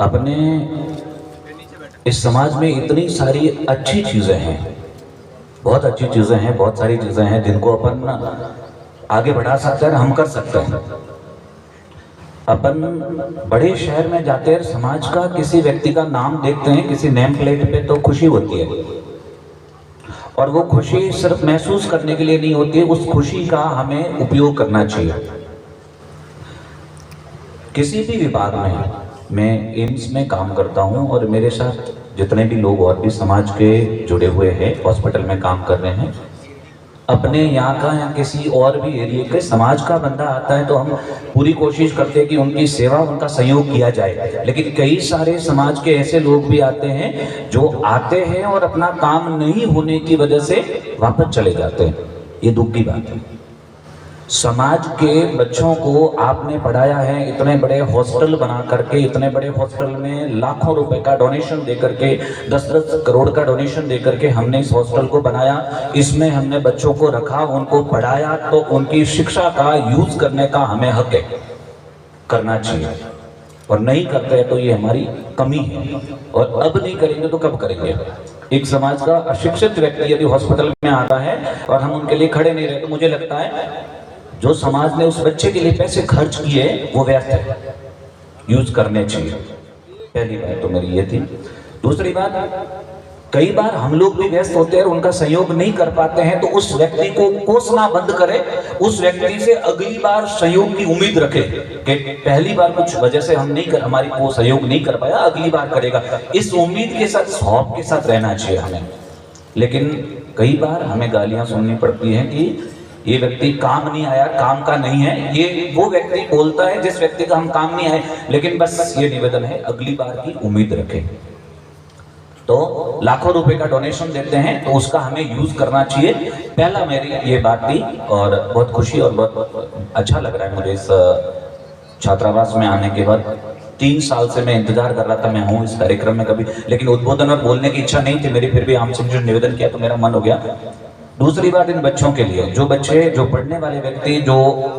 अपने इस समाज में इतनी सारी अच्छी चीज़ें हैं, बहुत अच्छी चीज़ें हैं, बहुत सारी चीज़ें हैं जिनको अपन आगे बढ़ा सकते हैं, हम कर सकते हैं। अपन बड़े शहर में जाते हैं, समाज का किसी व्यक्ति का नाम देखते हैं किसी नेम प्लेट पे तो खुशी होती है, और वो खुशी सिर्फ महसूस करने के लिए नहीं होती है, उस खुशी का हमें उपयोग करना चाहिए। किसी भी विभाग में, मैं एम्स में काम करता हूं और मेरे साथ जितने भी लोग और भी समाज के जुड़े हुए हैं, हॉस्पिटल में काम कर रहे हैं, अपने यहाँ का या किसी और भी एरिया के समाज का बंदा आता है तो हम पूरी कोशिश करते हैं कि उनकी सेवा, उनका सहयोग किया जाए। लेकिन कई सारे समाज के ऐसे लोग भी आते हैं जो आते हैं और अपना काम नहीं होने की वजह से वापस चले जाते हैं। ये दुख की बात है। समाज के बच्चों को आपने पढ़ाया है, इतने बड़े हॉस्टल बना करके, इतने बड़े हॉस्टल में लाखों रुपए का डोनेशन दे करके, 10-10 करोड़ का डोनेशन दे करके हमने इस हॉस्टल को बनाया, इसमें हमने बच्चों को रखा, उनको पढ़ाया, तो उनकी शिक्षा का यूज करने का हमें हक है, करना चाहिए। और नहीं करते हैं तो ये हमारी कमी है, और अब नहीं करेंगे तो कब करेंगे। एक समाज का अशिक्षित व्यक्ति यदि हॉस्पिटल में आता है और हम उनके लिए खड़े नहीं रहे तो मुझे लगता है जो समाज ने उस बच्चे के लिए पैसे खर्च किए वो व्यर्थ है, यूज करने चाहिए। पहली बात तो मेरी ये थी। दूसरी बात, कई बार हम लोग भी व्यस्त होते हैं और उनका सहयोग नहीं कर पाते हैं, तो उस व्यक्ति को कोसना बंद करें, उस व्यक्ति से अगली बार सहयोग की उम्मीद रखें कि पहली बार कुछ वजह से हम नहीं कर, हमारी वो सहयोग नहीं कर पाया, अगली बार करेगा। इस उम्मीद के साथ, सौंप के साथ रहना चाहिए हमें। लेकिन कई बार हमें गालियां सुननी पड़ती हैं कि ये व्यक्ति काम नहीं आया, काम का नहीं है। ये वो व्यक्ति बोलता है जिस व्यक्ति का हम काम नहीं आए। लेकिन बस ये निवेदन है, अगली बार की उम्मीद रखें। तो लाखों रुपए का डोनेशन देते हैं तो उसका हमें यूज करना चाहिए। पहला मेरी ये बात थी, और बहुत खुशी और बहुत अच्छा लग रहा है मुझे इस छात्रावास में आने के बाद। 3 साल से मैं इंतजार कर रहा था, मैं हूँ इस कार्यक्रम में कभी, लेकिन उद्बोधन में बोलने की इच्छा नहीं थी मेरी, फिर भी आपसे जो निवेदन किया तो मेरा मन हो गया। दूसरी बात, इन बच्चों के लिए, जो बच्चे, जो पढ़ने वाले व्यक्ति, जो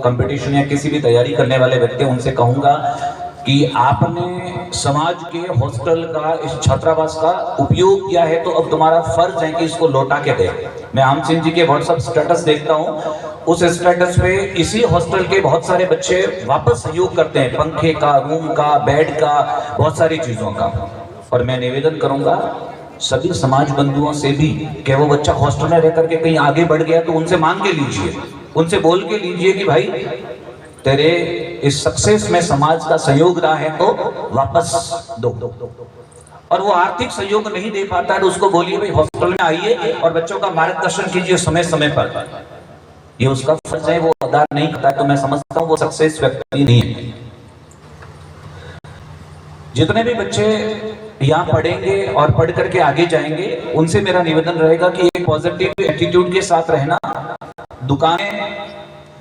कंपटीशन या किसी भी तैयारी करने वाले व्यक्ति, उनसे कहूंगा कि आपने समाज के हॉस्टल का, इस छात्रावास का उपयोग किया है तो अब तुम्हारा फर्ज है कि इसको लौटा के दे। मैं आम सिंह जी के व्हाट्सएप स्टेटस देखता हूँ, उस स्टेटस पे इसी हॉस्टल के बहुत सारे बच्चे वापस सहयोग करते हैं, पंखे का, रूम का, बेड का, बहुत सारी चीजों का। और मैं निवेदन करूंगा सभी समाज बंधुओं से भी कि वो बच्चा हॉस्टल में रह करके कहीं आगे बढ़ गया तो उनसे मांग के लीजिए, उनसे बोल के लीजिए कि भाई तेरे इस सक्सेस में समाज का सहयोग रहा है तो वापस दो। और वो आर्थिक सहयोग नहीं दे पाता है तो उसको बोलिए भाई हॉस्टल में आइए और बच्चों का मार्गदर्शन कीजिए समय समय पर। ये उसका फर्ज है, वो अदा नहीं करता तो मैं समझता हूँ वो सक्सेस व्यक्ति नहीं है। जितने भी बच्चे यहाँ पढ़ेंगे और पढ़ करके आगे जाएंगे, उनसे मेरा निवेदन रहेगा कि एक पॉजिटिव एटीट्यूड के साथ रहना। दुकानें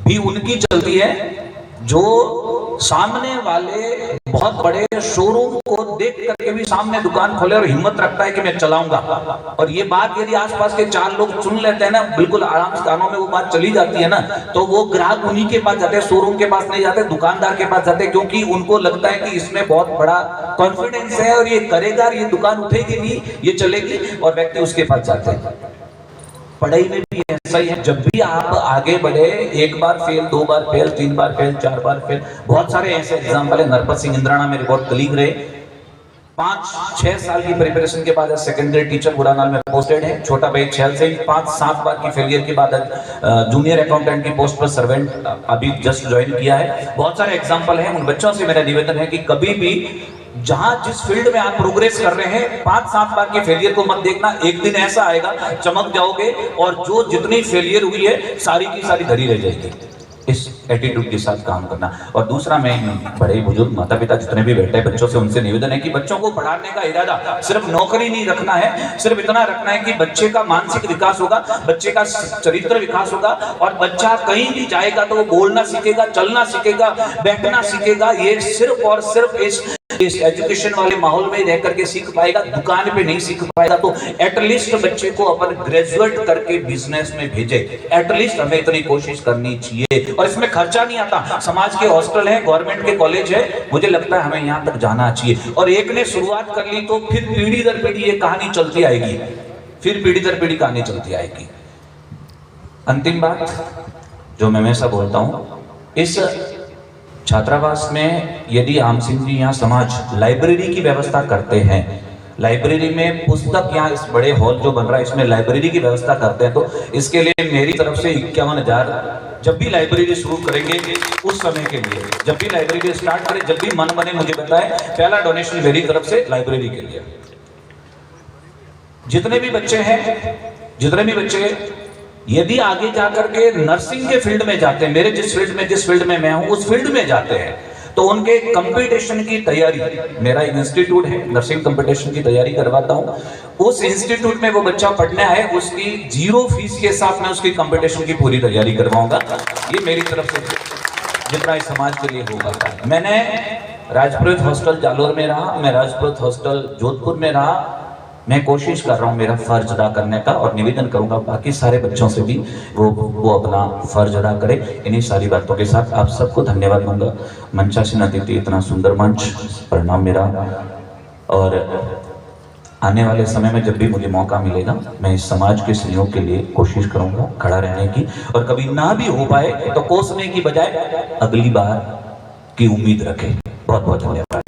भी उनकी चलती है जो सामने वाले बहुत बड़े शोरूम को देख करके भी सामने दुकान खोले और हिम्मत रखता है कि मैं चलाऊंगा। और ये बात यदि आसपास के 4 लोग सुन लेते हैं ना, बिल्कुल आराम से कानों में वो बात चली जाती है ना, तो वो ग्राहक उन्हीं के पास जाते हैं, शोरूम के पास नहीं जाते, दुकानदार के पास जाते हैं, क्योंकि उनको लगता है कि इसमें बहुत बड़ा कॉन्फिडेंस है और ये करेगा, ये दुकान उठेगी नहीं, ये चलेगी, और व्यक्ति उसके पास जाते हैं। पढ़ाई में भी ऐसा ही है, जब भी आप आगे बढ़े, 1 बार फेल, 2 बार फेल, 3 बार फेल, 4 बार फेल, बहुत सारे ऐसे एग्जाम्पल है। नरपत सिंह इंद्राना मेरे बहुत कलीग रहे, 5-6 साल की प्रिपरेशन के बाद सेकेंडरी टीचर बुरानाल में पोस्टेड है। छोटा भाई 6 से 5-7 बार की फेलियर के बाद जूनियर अकाउंटेंट की पोस्ट पर सर्वेंट अभी जस्ट ज्वाइन किया है। बहुत सारे एग्जाम्पल हैं। उन बच्चों से मेरा निवेदन है कि कभी भी जहां जिस फील्ड में आप प्रोग्रेस कर रहे हैं, 5-7 बार के फेलियर को मत देखना। एक दिन ऐसा आएगा चमक जाओगे और जो जितनी फेलियर हुई है सारी की सारी धरी रह जाएगी। इस एटीट्यूड के साथ काम करना। और दूसरा, मैं बड़े बुजुर्ग माता पिता जितने भी बैठे बच्चों से उनसे निवेदन है कि बच्चों को पढ़ाने का इरादा सिर्फ नौकरी नहीं रखना है, सिर्फ इतना रखना है कि बच्चे का मानसिक विकास होगा, बच्चे का चरित्र विकास होगा, और बच्चा कहीं भी जाएगा तो वो बोलना सीखेगा, चलना सीखेगा, बैठना सीखेगा। ये सिर्फ और सिर्फ इस इस एजुकेशन वाले माहौल में रह करके सीख पाएगा, दुकान पे नहीं सीख पाएगा। तो एटलीस्ट बच्चे को अपन ग्रेजुएट करके बिजनेस में भेजे, एटलीस्ट हमें इतनी कोशिश करनी चाहिए। और इसमें खर्चा नहीं आता, समाज के हॉस्टल है, गवर्नमेंट के कॉलेज है, मुझे लगता है हमें यहाँ तक जाना चाहिए। और एक ने शुरुआत कर ली तो फिर पीढ़ी दर पीढ़ी ये कहानी चलती आएगी, फिर पीढ़ी दर पीढ़ी कहानी चलती आएगी। अंतिम बात जो मैं हमेशा बोलता हूं, इस छात्रावास में यदि आम सिंह जी यहाँ समाज लाइब्रेरी की व्यवस्था करते हैं, लाइब्रेरी में पुस्तक यहाँ इस बड़े हॉल जो बन रहा है इसमें लाइब्रेरी की व्यवस्था करते हैं, तो इसके लिए मेरी तरफ से 51,000 जब भी लाइब्रेरी शुरू करेंगे उस समय के लिए, जब भी लाइब्रेरी स्टार्ट करें, जब भी मन बने मुझे बताएं, पहला डोनेशन मेरी तरफ से लाइब्रेरी के लिए। जितने भी बच्चे यदि आगे जाकर के नर्सिंग के फील्ड में जाते हैं, मेरे जिस फील्ड में मैं हूं उस फील्ड में जाते हैं, तो उनके कंपटीशन की तैयारी, मेरा एक इंस्टीट्यूट है नर्सिंग कंपटीशन की तैयारी करवाता हूं। उस इंस्टीट्यूट में वो बच्चा पढ़ने आए, उसकी 0 फीस के साथ मैं उसकी कंपटीशन की पूरी तैयारी करवाऊंगा। ये मेरी तरफ से जितना इस समाज के लिए होगा। मैंने राजपुरोहित हॉस्टल जालोर में रहा, मैं राजपुरोहित हॉस्टल जोधपुर में रहा, मैं कोशिश कर रहा हूं मेरा फर्ज अदा करने का, और निवेदन करूंगा बाकी सारे बच्चों से भी वो अपना फर्ज अदा करें। इन्हीं सारी बातों के साथ आप सबको धन्यवाद दूंगा। मंचासीन अतिथि, इतना सुंदर मंच, प्रणाम मेरा। और आने वाले समय में जब भी मुझे मौका मिलेगा मैं इस समाज के सहयोग के लिए कोशिश करूंगा खड़ा रहने की, और कभी ना भी हो पाए तो कोसने की बजाय अगली बार की उम्मीद रखें। बहुत बहुत धन्यवाद।